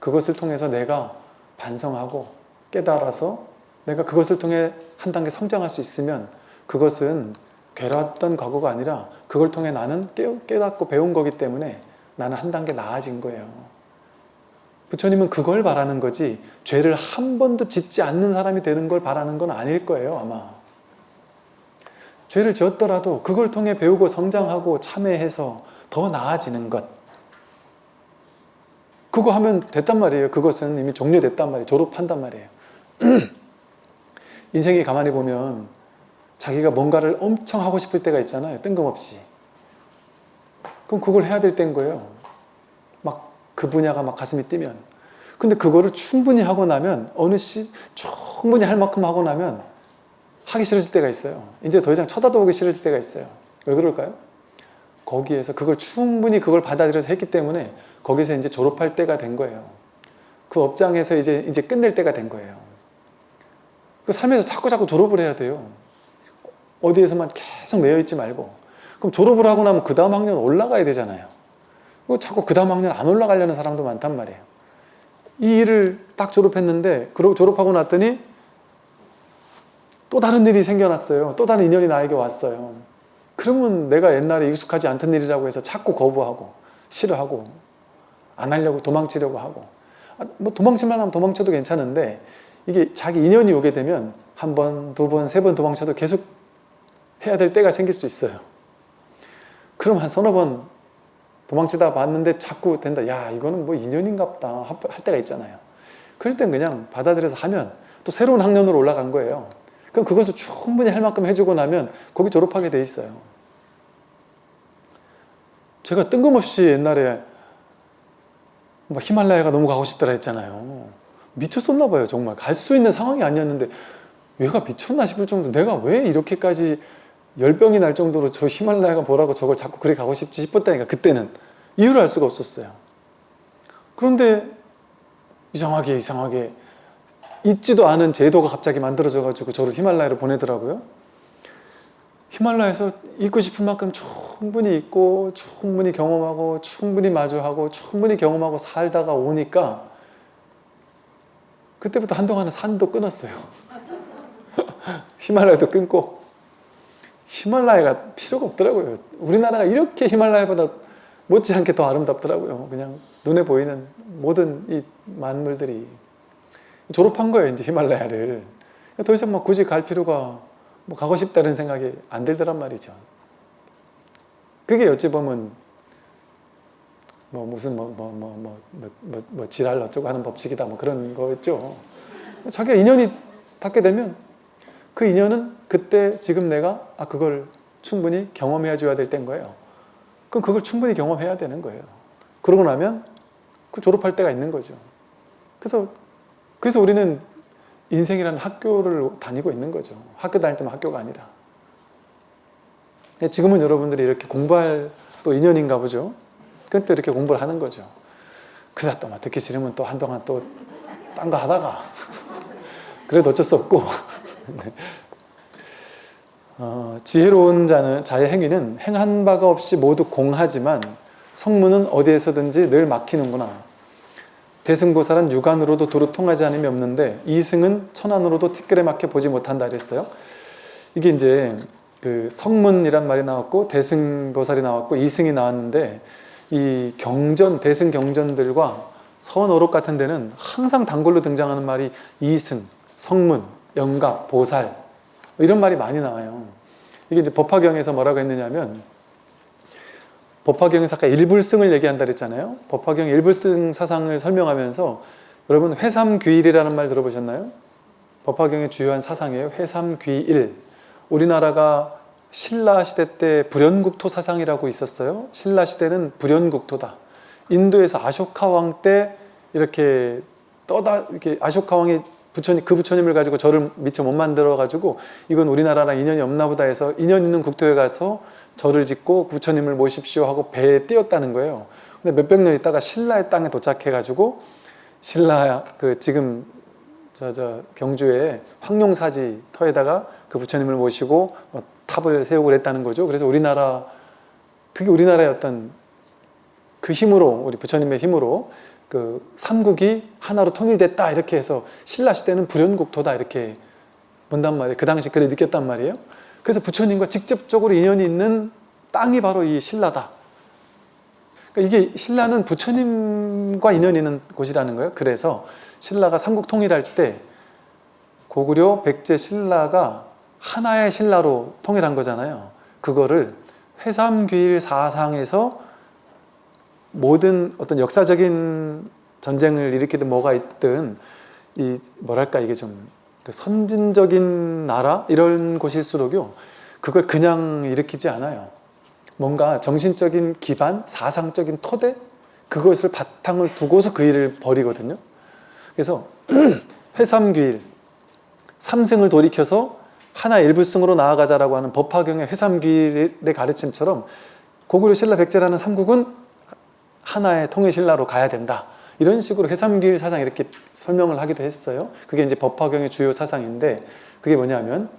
그것을 통해서 내가 반성하고 깨달아서 내가 그것을 통해 한 단계 성장할 수 있으면 그것은 괴로웠던 과거가 아니라 그걸 통해 나는 깨닫고 배운 거기 때문에 나는 한 단계 나아진 거예요. 부처님은 그걸 바라는 거지 죄를 한 번도 짓지 않는 사람이 되는 걸 바라는 건 아닐 거예요, 아마. 죄를 지었더라도 그걸 통해 배우고 성장하고 참회해서 더 나아지는 것. 그거 하면 됐단 말이에요. 그것은 이미 종료됐단 말이에요. 졸업한단 말이에요. 인생이 가만히 보면 자기가 뭔가를 엄청 하고 싶을 때가 있잖아요. 뜬금없이. 그럼 그걸 해야 될 때인 거예요. 막 그 분야가 막 가슴이 뛰면. 근데 그거를 충분히 하고 나면 충분히 할 만큼 하고 나면 하기 싫어질 때가 있어요. 이제 더 이상 쳐다도 보기 싫어질 때가 있어요. 왜 그럴까요? 거기에서 충분히 그걸 받아들여서 했기 때문에 거기서 이제 졸업할 때가 된 거예요. 그 업장에서 이제 끝낼 때가 된 거예요. 그 삶에서 자꾸 졸업을 해야 돼요. 어디에서만 계속 매여 있지 말고. 그럼 졸업을 하고 나면 그 다음 학년 올라가야 되잖아요. 자꾸 그 다음 학년 안 올라가려는 사람도 많단 말이에요. 이 일을 딱 졸업했는데 그러고 졸업하고 났더니 또 다른 일이 생겨났어요. 또 다른 인연이 나에게 왔어요. 그러면 내가 옛날에 익숙하지 않던 일이라고 해서 자꾸 거부하고 싫어하고 안 하려고 도망치려고 하고 뭐 도망칠만 하면 도망쳐도 괜찮은데 이게 자기 인연이 오게 되면 한 번, 두 번, 세 번 도망쳐도 계속 해야 될 때가 생길 수 있어요. 그럼 한 서너 번 도망치다 봤는데 자꾸 된다. 야, 이거는 뭐 인연인가 보다 할 때가 있잖아요. 그럴 땐 그냥 받아들여서 하면 또 새로운 학년으로 올라간 거예요. 그럼 그것을 충분히 할 만큼 해주고 나면 거기 졸업하게 돼 있어요. 제가 뜬금없이 옛날에 뭐 히말라야가 너무 가고 싶더라 했잖아요. 미쳤었나 봐요. 정말 갈 수 있는 상황이 아니었는데 얘가 미쳤나 싶을 정도. 내가 왜 이렇게까지 열병이 날 정도로 저 히말라야가 뭐라고 저걸 자꾸 그래 가고 싶지 싶었다니까. 그때는 이유를 알 수가 없었어요. 그런데 이상하게 있지도 않은 제도가 갑자기 만들어져가지고 저를 히말라야로 보내더라고요. 히말라야에서 있고 싶은 만큼 충분히 있고 충분히 경험하고 충분히 마주하고 충분히 경험하고 살다가 오니까 그때부터 한동안은 산도 끊었어요. 히말라야도 끊고 히말라야가 필요가 없더라고요. 우리나라가 이렇게 히말라야보다 못지않게 더 아름답더라고요. 그냥 눈에 보이는 모든 이 만물들이. 졸업한 거예요, 이제 히말라야를. 더 이상 뭐 굳이 갈 필요가 뭐 가고 싶다는 생각이 안 들더란 말이죠. 그게 어찌 보면 뭐 무슨 지랄 어쩌고 하는 법칙이다 뭐 그런 거였죠. 자기가 인연이 닿게 되면 그 인연은 그때 지금 내가 그걸 충분히 경험해 줘야 될 때인 거예요. 그럼 그걸 충분히 경험해야 되는 거예요. 그러고 나면 그 졸업할 때가 있는 거죠. 그래서 우리는 인생이라는 학교를 다니고 있는 거죠. 학교 다닐 때만 학교가 아니라. 지금은 여러분들이 이렇게 공부할 또 인연인가 보죠. 그때 이렇게 공부를 하는 거죠. 그러다 또 막 듣기 싫으면 또 한동안 또 딴 거 하다가 그래도 어쩔 수 없고 지혜로운 자의 행위는 행한 바가 없이 모두 공하지만 성문은 어디에서든지 늘 막히는구나. 대승보살은 육안으로도 두루 통하지 않음이 없는데 이승은 천안으로도 티끌에 막혀 보지 못한다 그랬어요. 이게 이제 그 성문이란 말이 나왔고 대승보살이 나왔고 이승이 나왔는데 이 경전, 대승 경전들과 서원어록 같은 데는 항상 단골로 등장하는 말이 이승, 성문, 영각, 보살 이런 말이 많이 나와요. 이게 이제 법화경에서 뭐라고 했느냐면 법화경에서 아까 일불승을 얘기한다 그랬잖아요. 법화경 일불승 사상을 설명하면서 여러분 회삼귀일이라는 말 들어보셨나요? 법화경의 주요한 사상이에요. 회삼귀일. 우리나라가 신라 시대 때 불연국토 사상이라고 있었어요. 신라 시대는 불연국토다. 인도에서 아쇼카 왕 때 이렇게 이렇게 아쇼카 왕이 그 부처님을 가지고 절을 미처 못 만들어 가지고 이건 우리나라랑 인연이 없나 보다 해서 인연 있는 국토에 가서 절을 짓고 부처님을 모십시오 하고 배에 띄었다는 거예요. 근데 몇백 년 있다가 신라의 땅에 도착해 가지고 신라 지금 경주에 황룡사지 터에다가 그 부처님을 모시고 탑을 세우고 그랬다는 거죠. 그래서 그게 우리나라의 어떤 그 힘으로, 우리 부처님의 힘으로 그 삼국이 하나로 통일됐다 이렇게 해서 신라 시대는 불연국토다 이렇게 본단 말이에요. 그 당시 그래 느꼈단 말이에요. 그래서 부처님과 직접적으로 인연이 있는 땅이 바로 이 신라다. 그러니까 이게 신라는 부처님과 인연이 있는 곳이라는 거예요. 그래서 신라가 삼국 통일할 때 고구려 백제 신라가 하나의 신라로 통일한 거잖아요. 그거를 회삼귀일 사상에서 모든 어떤 역사적인 전쟁을 일으키든 뭐가 있든 이게 좀 선진적인 나라 이런 곳일수록요 그걸 그냥 일으키지 않아요. 뭔가 정신적인 기반, 사상적인 토대 그것을 바탕을 두고서 그 일을 벌이거든요. 그래서 회삼귀일 삼승을 돌이켜서 하나 일불승으로 나아가자라고 하는 법화경의 회삼귀일의 가르침처럼 고구려 신라 백제라는 삼국은 하나의 통일신라로 가야 된다. 이런 식으로 회삼귀일 사상 이렇게 설명을 하기도 했어요. 그게 이제 법화경의 주요 사상인데 그게 뭐냐면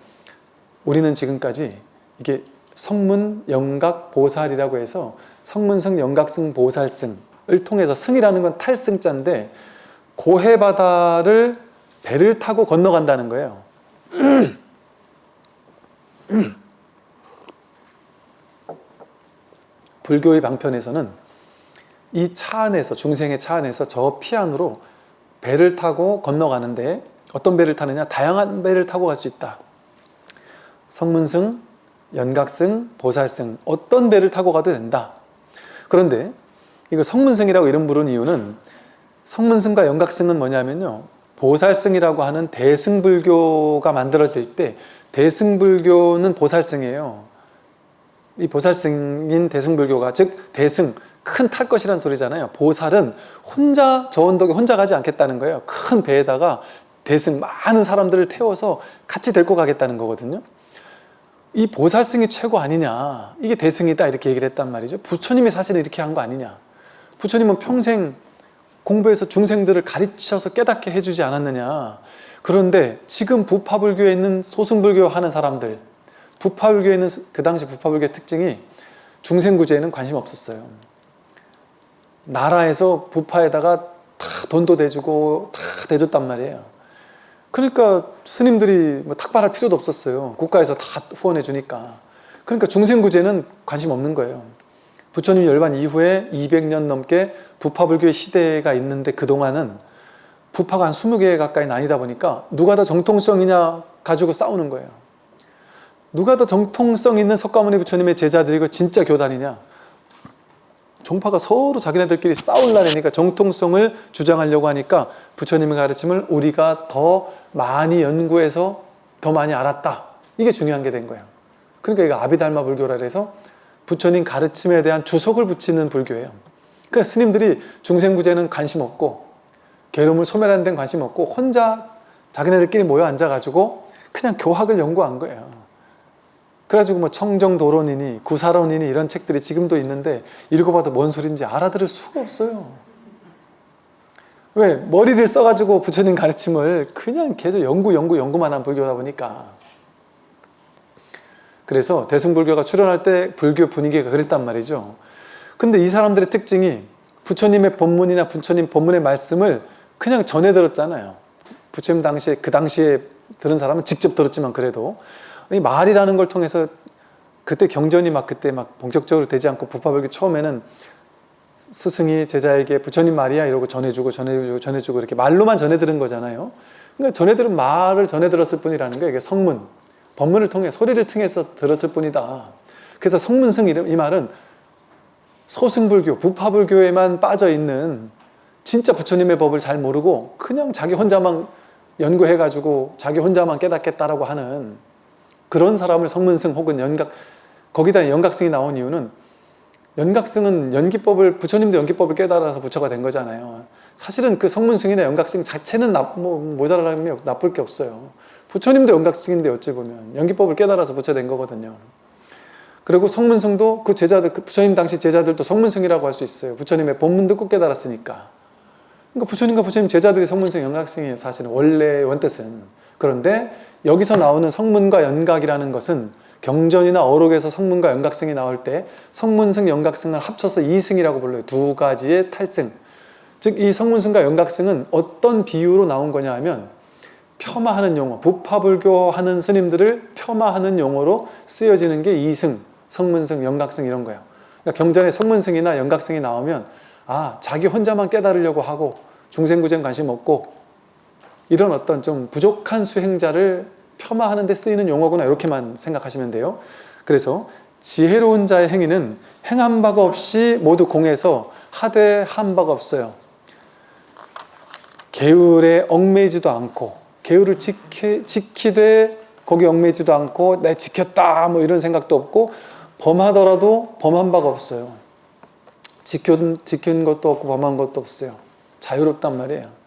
우리는 지금까지 이게 성문, 영각, 보살이라고 해서 성문승, 영각승, 보살승을 통해서 승이라는 건 탈승자인데 고해바다를 배를 타고 건너간다는 거예요. 불교의 방편에서는 이 차 안에서 중생의 차 안에서 저 피안으로 배를 타고 건너가는데 어떤 배를 타느냐? 다양한 배를 타고 갈 수 있다. 성문승, 연각승, 보살승 어떤 배를 타고 가도 된다. 그런데 이거 성문승이라고 이름 부른 이유는 성문승과 연각승은 뭐냐면요. 보살승이라고 하는 대승불교가 만들어질 때 대승불교는 보살승이에요. 이 보살승인 대승불교가 즉 대승 큰 탈 것이란 소리잖아요. 보살은 저 언덕에 혼자 가지 않겠다는 거예요. 큰 배에다가 대승 많은 사람들을 태워서 같이 데리고 가겠다는 거거든요. 이 보살승이 최고 아니냐, 이게 대승이다 이렇게 얘기를 했단 말이죠. 부처님이 사실 이렇게 한 거 아니냐. 부처님은 평생 공부해서 중생들을 가르쳐서 깨닫게 해주지 않았느냐. 그런데 지금 부파불교에 있는 소승불교 하는 사람들, 부파불교에 있는 그 당시 부파불교의 특징이 중생구제에는 관심 없었어요. 나라에서 부파에다가 다 돈도 대주고 다 대줬단 말이에요. 그러니까 스님들이 뭐 탁발할 필요도 없었어요. 국가에서 다 후원해 주니까. 그러니까 중생구제는 관심 없는 거예요. 부처님 열반 이후에 200년 넘게 부파불교의 시대가 있는데 그동안은 부파가 한 20개 가까이 나뉘다 보니까 누가 더 정통성이냐 가지고 싸우는 거예요. 누가 더 정통성 있는 석가모니 부처님의 제자들이고 진짜 교단이냐. 종파가 서로 자기네들끼리 싸우려니까 정통성을 주장하려고 하니까 부처님의 가르침을 우리가 더 많이 연구해서 더 많이 알았다. 이게 중요한 게 된 거예요. 그러니까 이거 아비달마 불교라 해서 부처님 가르침에 대한 주석을 붙이는 불교예요. 그러니까 스님들이 중생구제는 관심 없고 괴로움을 소멸하는 데는 관심 없고 혼자 자기네들끼리 모여 앉아가지고 그냥 교학을 연구한 거예요. 그래가지고 뭐 청정도론이니 구사론이니 이런 책들이 지금도 있는데 읽어봐도 뭔 소린지 알아들을 수가 없어요. 왜? 머리를 써가지고 부처님 가르침을 그냥 계속 연구만 한 불교다 보니까. 그래서 대승불교가 출현할 때 불교 분위기가 그랬단 말이죠. 근데 이 사람들의 특징이 부처님의 법문이나 부처님 법문의 말씀을 그냥 전해 들었잖아요. 부처님 당시에 그 당시에 들은 사람은 직접 들었지만 그래도 이 말이라는 걸 통해서 그때 경전이 그때 본격적으로 되지 않고 부파불교 처음에는 스승이 제자에게 부처님 말이야 이러고 전해주고 이렇게 말로만 전해 들은 거잖아요. 그러니까 전해 들은 말을 전해 들었을 뿐이라는 거예요. 이게 성문, 법문을 통해 소리를 통해서 들었을 뿐이다. 그래서 성문승 이 말은 소승불교, 부파불교에만 빠져 있는 진짜 부처님의 법을 잘 모르고 그냥 자기 혼자만 연구해가지고 자기 혼자만 깨닫겠다라고 하는 그런 사람을 성문승 혹은 거기다 연각승이 나온 이유는, 연각승은 연기법을, 부처님도 연기법을 깨달아서 부처가 된 거잖아요. 사실은 그 성문승이나 연각승 자체는 모자라면 나쁠 게 없어요. 부처님도 연각승인데 어찌 보면 연기법을 깨달아서 부처 된 거거든요. 그리고 성문승도 그 제자들, 그 부처님 당시 제자들도 성문승이라고 할 수 있어요. 부처님의 법문 듣고 깨달았으니까. 그러니까 부처님과 부처님 제자들이 성문승, 연각승이에요. 사실은 원래 원뜻은. 그런데 여기서 나오는 성문과 연각이라는 것은 경전이나 어록에서 성문과 연각승이 나올 때 성문승, 연각승을 합쳐서 이승이라고 불러요. 두 가지의 탈승. 즉 이 성문승과 연각승은 어떤 비유로 나온 거냐 하면 폄하하는 용어, 부파불교 하는 스님들을 폄하하는 용어로 쓰여지는 게 이승, 성문승, 연각승 이런 거예요. 그러니까 경전에 성문승이나 연각승이 나오면 자기 혼자만 깨달으려고 하고 중생구생 관심 없고 이런 어떤 좀 부족한 수행자를 폄하하는 데 쓰이는 용어구나, 이렇게만 생각하시면 돼요. 그래서 지혜로운 자의 행위는 행한 바가 없이 모두 공해서 하되 한 바가 없어요. 계율에 얽매이지도 않고, 계율을 지키되 거기 얽매이지도 않고 내 지켰다 뭐 이런 생각도 없고, 범하더라도 범한 바가 없어요. 지킨 것도 없고 범한 것도 없어요. 자유롭단 말이에요.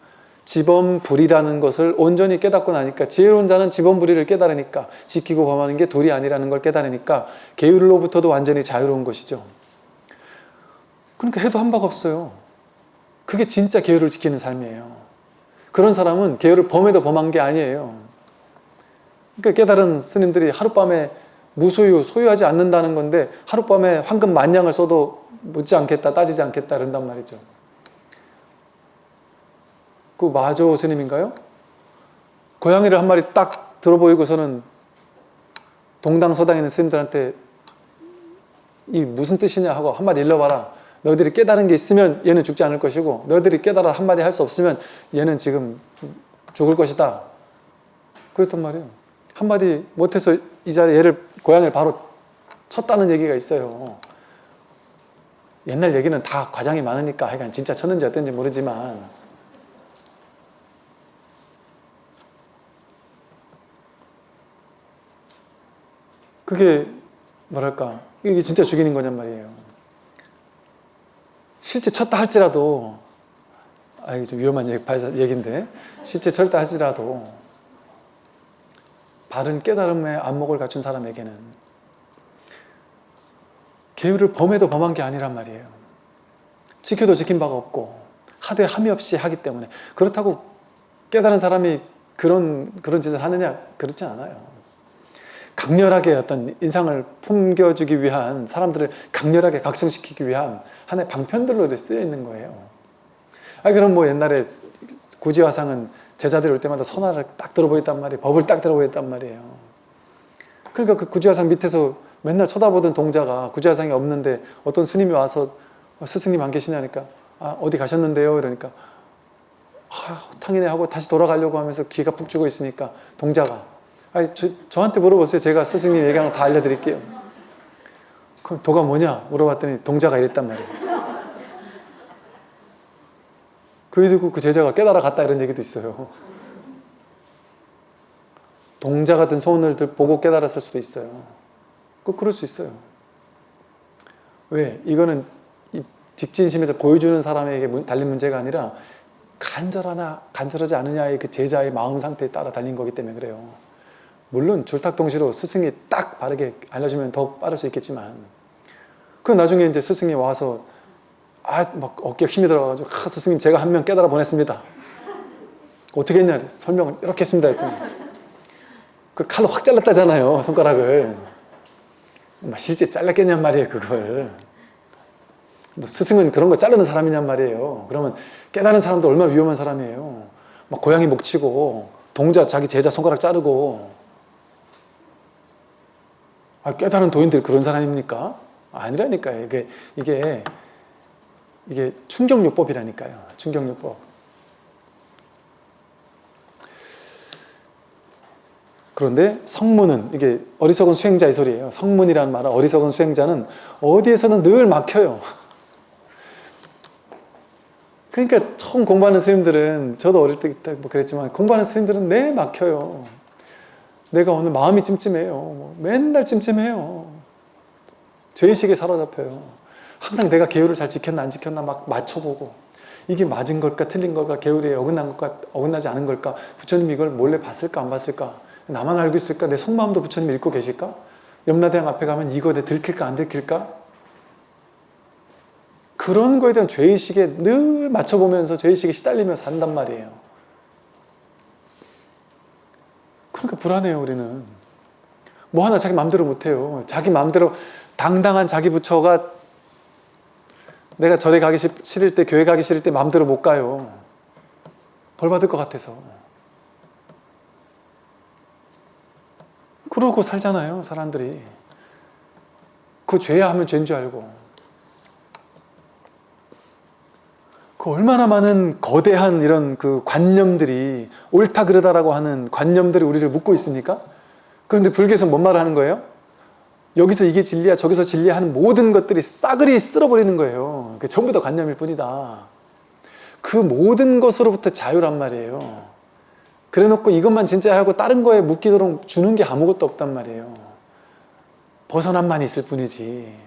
지범불이라는 것을 온전히 깨닫고 나니까, 지혜로운 자는 지범불이를 깨달으니까, 지키고 범하는 게 둘이 아니라는 걸 깨달으니까 계율로부터도 완전히 자유로운 것이죠. 그러니까 해도 한 바가 없어요. 그게 진짜 계율을 지키는 삶이에요. 그런 사람은 계율을 범해도 범한 게 아니에요. 그러니까 깨달은 스님들이 하룻밤에 소유하지 않는다는 건데 하룻밤에 황금 10,000냥을 써도 묻지 않겠다, 따지지 않겠다 이런단 말이죠. 그 마조 스님인가요? 고양이를 한 마리 딱 들어보이고서는 동당서당에 있는 스님들한테 이 무슨 뜻이냐 하고 한마디 일러봐라. 너희들이 깨달은 게 있으면 얘는 죽지 않을 것이고, 너희들이 깨달아 한마디 할 수 없으면 얘는 지금 죽을 것이다. 그랬단 말이에요. 한마디 못해서 이 자리에 고양이를 바로 쳤다는 얘기가 있어요. 옛날 얘기는 다 과장이 많으니까 하여간 진짜 쳤는지 어땠는지 모르지만, 그게 뭐랄까, 이게 진짜 죽이는 거냔 말이에요. 실제 쳤다 할지라도, 이게 좀 위험한 얘기인데, 실제 쳤다 할지라도 바른 깨달음의 안목을 갖춘 사람에게는 계율을 범해도 범한 게 아니란 말이에요. 지켜도 지킨 바가 없고 하되 함이 없이 하기 때문에. 그렇다고 깨달은 사람이 그런 짓을 하느냐? 그렇지 않아요. 강렬하게 어떤 인상을 풍겨주기 위한, 사람들을 강렬하게 각성시키기 위한 하나의 방편들로 쓰여 있는 거예요. 그럼 뭐 옛날에 구지화상은 제자들이 올 때마다 선화를 딱 들어보였단 말이에요. 법을 딱 들어보였단 말이에요. 그러니까 그 구지화상 밑에서 맨날 쳐다보던 동자가 구지화상이 없는데 어떤 스님이 와서 스승님 안 계시냐니까 어디 가셨는데요? 이러니까 탕이네 하고 다시 돌아가려고 하면서 귀가 푹 죽어 있으니까 동자가 저한테 물어보세요. 제가 스승님 얘기하는 거 다 알려드릴게요. 그럼 도가 뭐냐? 물어봤더니 동자가 이랬단 말이에요. 그래서 그 제자가 깨달아 갔다 이런 얘기도 있어요. 동자 같은 소원을 보고 깨달았을 수도 있어요. 그럴 수 있어요. 왜? 이거는 직진심에서 보여주는 사람에게 달린 문제가 아니라 간절하지 않느냐의 그 제자의 마음 상태에 따라 달린 거기 때문에 그래요. 물론 줄탁동시로 스승이 딱 바르게 알려주면 더 빠를 수 있겠지만, 그 나중에 이제 스승이 와서 막 어깨에 힘이 들어가지고 스승님 제가 한 명 깨달아 보냈습니다. 어떻게 했냐? 설명을 이렇게 했습니다. 했더니 그 칼로 확 잘랐다잖아요, 손가락을. 실제 잘랐겠냔 말이에요, 그걸. 뭐 스승은 그런 거 자르는 사람이냔 말이에요. 그러면 깨달은 사람도 얼마나 위험한 사람이에요. 막 고양이 목 치고 동자 자기 제자 손가락 자르고 깨달은 도인들이 그런 사람입니까? 아니라니까요. 이게 충격요법이라니까요. 충격요법. 그런데 성문은, 이게 어리석은 수행자의 소리예요. 성문이라는 말은, 어리석은 수행자는 어디에서는 늘 막혀요. 그러니까 처음 공부하는 스님들은, 저도 어릴 때 뭐 그랬지만, 공부하는 스님들은 내 막혀요. 내가 오늘 마음이 찜찜해요. 맨날 찜찜해요. 죄의식에 사로잡혀요. 항상 내가 계율을 잘 지켰나 안 지켰나 막 맞춰보고, 이게 맞은 걸까 틀린 걸까, 계율에 어긋난 걸까 어긋나지 않은 걸까, 부처님 이걸 몰래 봤을까 안 봤을까, 나만 알고 있을까, 내 속마음도 부처님 읽고 계실까, 염라대왕 앞에 가면 이거 내 들킬까 안 들킬까, 그런 거에 대한 죄의식에 늘 맞춰보면서 죄의식에 시달리면서 산단 말이에요. 그러니까 불안해요. 우리는 뭐 하나 자기 마음대로 못해요. 자기 마음대로 당당한 자기 부처가, 내가 절에 가기 싫을 때, 교회 가기 싫을 때 마음대로 못 가요. 벌 받을 것 같아서. 그러고 살잖아요, 사람들이. 그 죄야 하면 죄인 줄 알고. 그 얼마나 많은 거대한 이런 그 관념들이, 옳다 그르다라고 하는 관념들이 우리를 묶고 있습니까? 그런데 불교에서 뭔 말을 하는 거예요? 여기서 이게 진리야, 저기서 진리야 하는 모든 것들이 싸그리 쓸어버리는 거예요. 그게 전부 다 관념일 뿐이다. 그 모든 것으로부터 자유란 말이에요. 그래 놓고 이것만 진짜야 하고 다른 거에 묶이도록 주는 게 아무것도 없단 말이에요. 벗어남만 있을 뿐이지.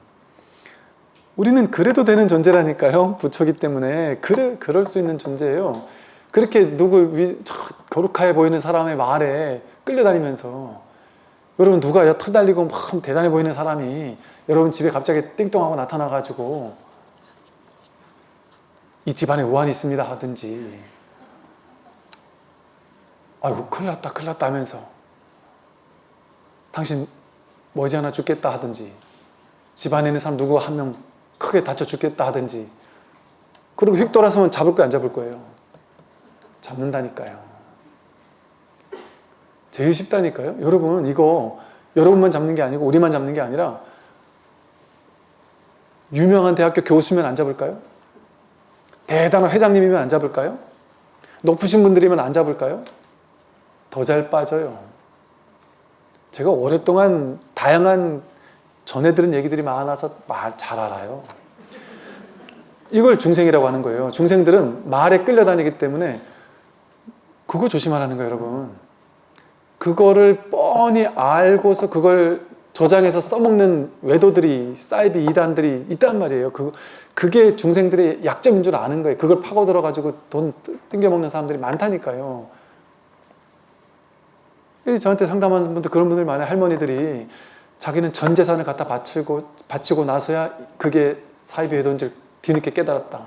우리는 그래도 되는 존재라니까요. 부처기 때문에. 그럴 수 있는 존재예요. 그렇게 거룩하게 보이는 사람의 말에 끌려다니면서, 여러분 누가 턱 달리고 막 대단해 보이는 사람이 여러분 집에 갑자기 띵동하고 나타나가지고 이 집안에 우환이 있습니다 하든지, 아이고 큰일 났다 하면서 당신 머지않아 죽겠다 하든지, 집안에 있는 사람 누구 한 명 크게 다쳐 죽겠다 하든지, 그리고 휙 돌아서면 잡을 거야 안 잡을 거예요? 잡는다니까요. 제일 쉽다니까요. 여러분 이거 여러분만 잡는 게 아니고 우리만 잡는 게 아니라 유명한 대학교 교수면 안 잡을까요? 대단한 회장님이면 안 잡을까요? 높으신 분들이면 안 잡을까요? 더 잘 빠져요. 제가 오랫동안 다양한 전해 들은 얘기들이 많아서 말 잘 알아요. 이걸 중생이라고 하는 거예요. 중생들은 말에 끌려다니기 때문에 그거 조심하라는 거예요, 여러분. 그거를 뻔히 알고서 그걸 조장해서 써먹는 외도들이, 사이비 이단들이 있단 말이에요. 그게 중생들의 약점인 줄 아는 거예요. 그걸 파고들어가지고 돈 뜯겨먹는 사람들이 많다니까요. 저한테 상담하는 분들, 그런 분들 많아요. 할머니들이 자기는 전 재산을 갖다 바치고 나서야 그게 사이비 외도인 줄 뒤늦게 깨달았다.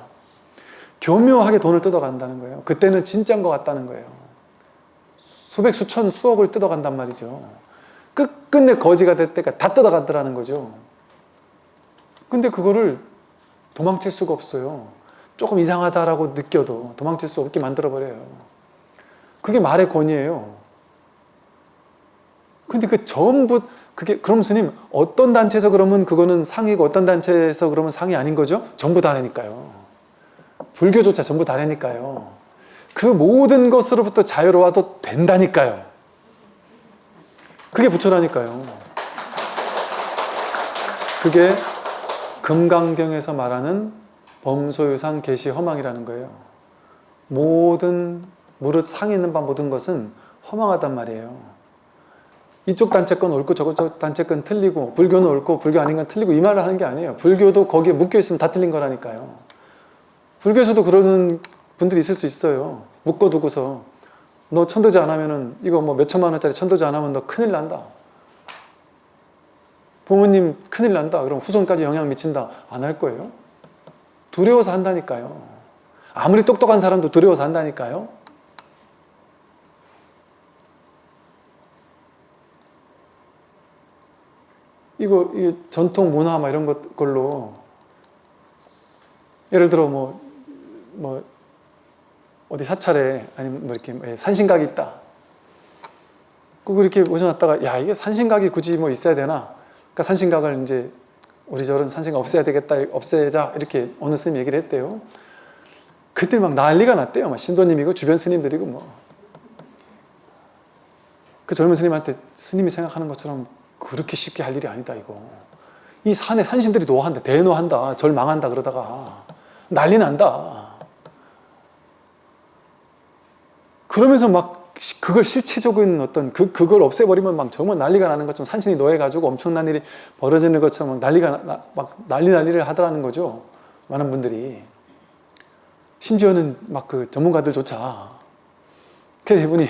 교묘하게 돈을 뜯어간다는 거예요. 그때는 진짜인 것 같다는 거예요. 수백, 수천, 수억을 뜯어간단 말이죠. 끝끝내 거지가 될 때가 다 뜯어가더라는 거죠. 근데 그거를 도망칠 수가 없어요. 조금 이상하다라고 느껴도 도망칠 수 없게 만들어버려요. 그게 말의 권위예요. 근데 그 전부, 그럼 스님, 어떤 단체에서 그러면 그거는 상이고 어떤 단체에서 그러면 상이 아닌 거죠? 전부 다라니까요. 불교조차 전부 다라니까요. 그 모든 것으로부터 자유로워도 된다니까요. 그게 부처라니까요. 그게 금강경에서 말하는 범소유상 계시 허망이라는 거예요. 무릇 상이 있는 바 모든 것은 허망하단 말이에요. 이쪽 단체 건 옳고 저쪽 단체 건 틀리고, 불교는 옳고 불교 아닌 건 틀리고, 이 말을 하는 게 아니에요. 불교도 거기에 묶여있으면 다 틀린 거라니까요. 불교에서도 그러는 분들이 있을 수 있어요. 묶어두고서 너 천도제 안 하면은, 이거 뭐 몇천만 원짜리 천도제 안 하면 너 큰일 난다, 부모님 큰일 난다, 그럼 후손까지 영향 미친다, 안 할 거예요. 두려워서 한다니까요. 아무리 똑똑한 사람도 두려워서 한다니까요. 이게 전통 문화 막 이런 걸로, 예를 들어 어디 사찰에, 아니면 뭐 이렇게 산신각이 있다. 그거 이렇게 모셔놨다가, 야, 이게 산신각이 굳이 뭐 있어야 되나? 그러니까 산신각을 이제 우리 저런 산신각 없애야 되겠다, 없애자 이렇게 어느 스님이 얘기를 했대요. 그때 막 난리가 났대요. 막 신도님이고 주변 스님들이고 뭐. 그 젊은 스님한테 스님이 생각하는 것처럼 그렇게 쉽게 할 일이 아니다 이거. 이 산에 산신들이 노한다, 대노한다, 절 망한다 그러다가 난리 난다. 그러면서 막 그걸 실체적인 어떤 그걸 없애버리면 막 정말 난리가 나는 것처럼 산신이 노해가지고 엄청난 일이 벌어지는 것처럼 막 난리를 하더라는 거죠. 많은 분들이. 심지어는 막 그 전문가들조차. 그래서 이분이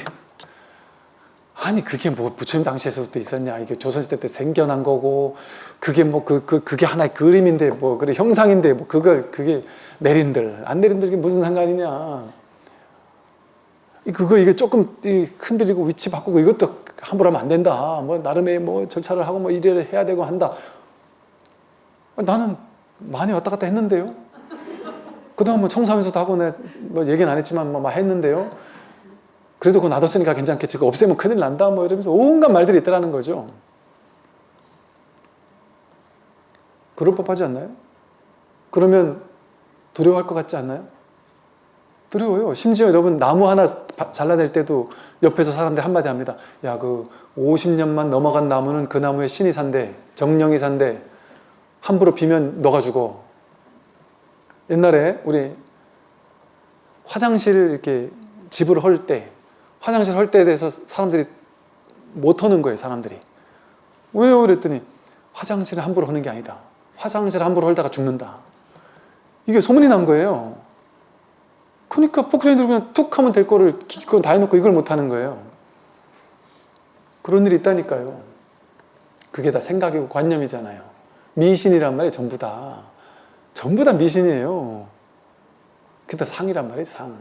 아니 그게 뭐 부처님 당시에서부터 있었냐, 이게 조선시대 때 생겨난 거고 그게 뭐 그게 하나의 그림인데 뭐 그래 형상인데 뭐 그게 내린들 안 내린들 이게 무슨 상관이냐, 이게 조금 흔들리고 위치 바꾸고 이것도 함부로 하면 안 된다, 뭐 나름의 뭐 절차를 하고 뭐 일을 해야 되고 한다. 나는 많이 왔다 갔다 했는데요. 그동안 뭐 청소하면서도 하고 내가 뭐 얘기는 안 했지만 뭐 했는데요. 그래도 그거 놔뒀으니까 괜찮겠지. 그거 없애면 큰일 난다. 뭐 이러면서 온갖 말들이 있더라는 거죠. 그럴 법하지 않나요? 그러면 두려워할 것 같지 않나요? 두려워요. 심지어 여러분 나무 하나 잘라낼 때도 옆에서 사람들이 한마디 합니다. 야, 그 50년만 넘어간 나무는 그 나무에 신이 산대, 정령이 산대, 함부로 비면 너가 죽어. 옛날에 우리 화장실 이렇게 집을 헐 때, 화장실 헐 때에 대해서 사람들이 못 허는 거예요, 사람들이. 왜요? 그랬더니 화장실을 함부로 허는 게 아니다. 화장실을 함부로 헐다가 죽는다. 이게 소문이 난 거예요. 그러니까 포크레인으로 그냥 툭 하면 될 거를 그건 다 해놓고 이걸 못 하는 거예요. 그런 일이 있다니까요. 그게 다 생각이고 관념이잖아요. 미신이란 말이 전부 다 미신이에요. 그게 다 상이란 말이에요, 상.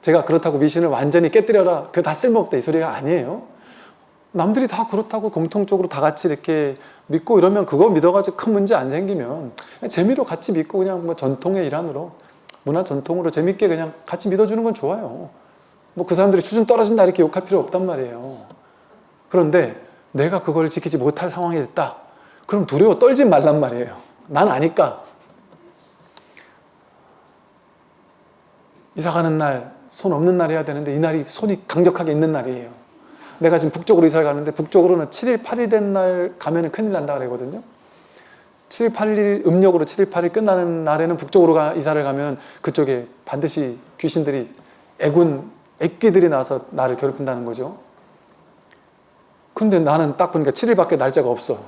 제가 그렇다고 미신을 완전히 깨뜨려라, 그거 다 쓸모없다 이 소리가 아니에요. 남들이 다 그렇다고 공통적으로 다 같이 이렇게 믿고 이러면 그거 믿어가지고 큰 문제 안 생기면 그냥 재미로 같이 믿고 그냥 뭐 전통의 일환으로 문화 전통으로 재밌게 그냥 같이 믿어주는 건 좋아요. 뭐 그 사람들이 수준 떨어진다 이렇게 욕할 필요 없단 말이에요. 그런데 내가 그걸 지키지 못할 상황이 됐다. 그럼 두려워 떨지 말란 말이에요. 난 아니까. 이사 가는 날 손 없는 날 해야 되는데 이 날이 손이 강력하게 있는 날이에요. 내가 지금 북쪽으로 이사를 가는데 북쪽으로는 7일 8일 된 날 가면은 큰일 난다 그러거든요. 7일 8일 음력으로 7일 8일 끝나는 날에는 북쪽으로 이사를 가면 그쪽에 반드시 귀신들이 애귀들이 나와서 나를 괴롭힌다는 거죠. 근데 나는 딱 보니까 7일밖에 날짜가 없어.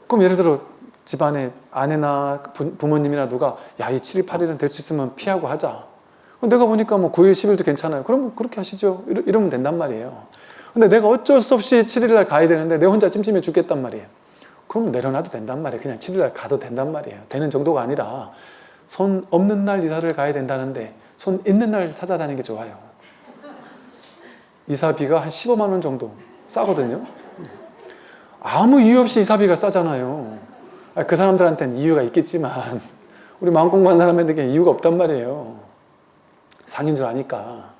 그럼 예를 들어 집안에 아내나 부모님이나 누가 야, 이 7일 8일은 될 수 있으면 피하고 하자. 내가 보니까 뭐 9일 10일도 괜찮아요. 그럼 그렇게 하시죠. 이러면 된단 말이에요. 근데 내가 어쩔 수 없이 7일날 가야 되는데 내 혼자 찜찜해 죽겠단 말이에요. 그럼 내려놔도 된단 말이에요. 그냥 7일날 가도 된단 말이에요. 되는 정도가 아니라 손 없는 날 이사를 가야 된다는데 손 있는 날 찾아다니는 게 좋아요. 이사비가 한 15만 원 정도 싸거든요. 아무 이유 없이 이사비가 싸잖아요. 그 사람들한테는 이유가 있겠지만 우리 마음 공부한 사람한테는 이유가 없단 말이에요. 상인 줄 아니까.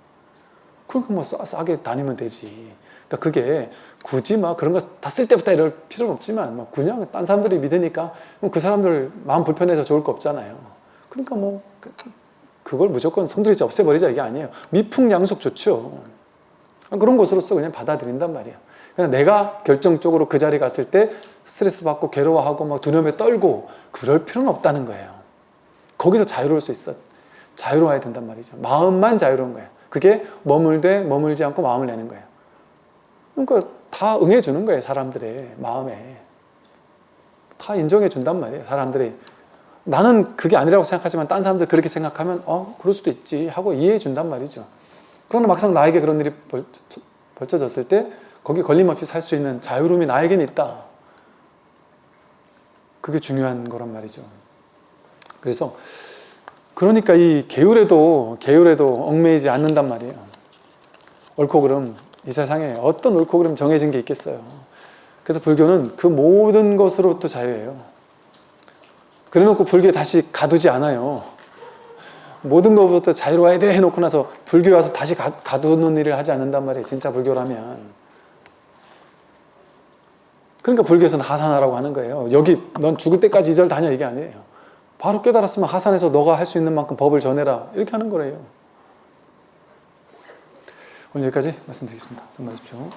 그러니까 뭐 싸게 다니면 되지. 그러니까 그게 굳이 막 그런 거 다 쓸 때부터 이럴 필요는 없지만 뭐 그냥 딴 사람들이 믿으니까 그 사람들 마음 불편해서 좋을 거 없잖아요. 그러니까 뭐 그걸 무조건 송두리째 없애버리자 이게 아니에요. 미풍양속 좋죠. 그런 것으로서 그냥 받아들인단 말이에요. 그냥 내가 결정적으로 그 자리에 갔을 때 스트레스 받고 괴로워하고 막 두려움에 떨고 그럴 필요는 없다는 거예요. 거기서 자유로울 수 있어. 자유로워야 된단 말이죠. 마음만 자유로운 거예요. 그게 머물지 않고 마음을 내는 거예요. 그러니까 다 응해주는 거예요. 사람들의 마음에. 다 인정해준단 말이에요. 사람들이. 나는 그게 아니라고 생각하지만 딴 사람들 그렇게 생각하면 그럴 수도 있지 하고 이해해준단 말이죠. 그러나 막상 나에게 그런 일이 벌쳐졌을 때 거기 걸림없이 살 수 있는 자유로움이 나에겐 있다. 그게 중요한 거란 말이죠. 그래서 그러니까 이 계율에도 얽매이지 않는단 말이에요. 옳고 그름, 이 세상에 어떤 옳고 그름 정해진 게 있겠어요. 그래서 불교는 그 모든 것으로부터 자유예요. 그래놓고 불교에 다시 가두지 않아요. 모든 것부터 자유로워야 돼 해놓고 나서 불교에 와서 다시 가두는 일을 하지 않는단 말이에요. 진짜 불교라면. 그러니까 불교에서는 하산하라고 하는 거예요. 여기 넌 죽을 때까지 이 절 다녀 이게 아니에요. 바로 깨달았으면 하산해서 너가 할 수 있는 만큼 법을 전해라 이렇게 하는 거래요. 오늘 여기까지 말씀드리겠습니다. 선마십시오.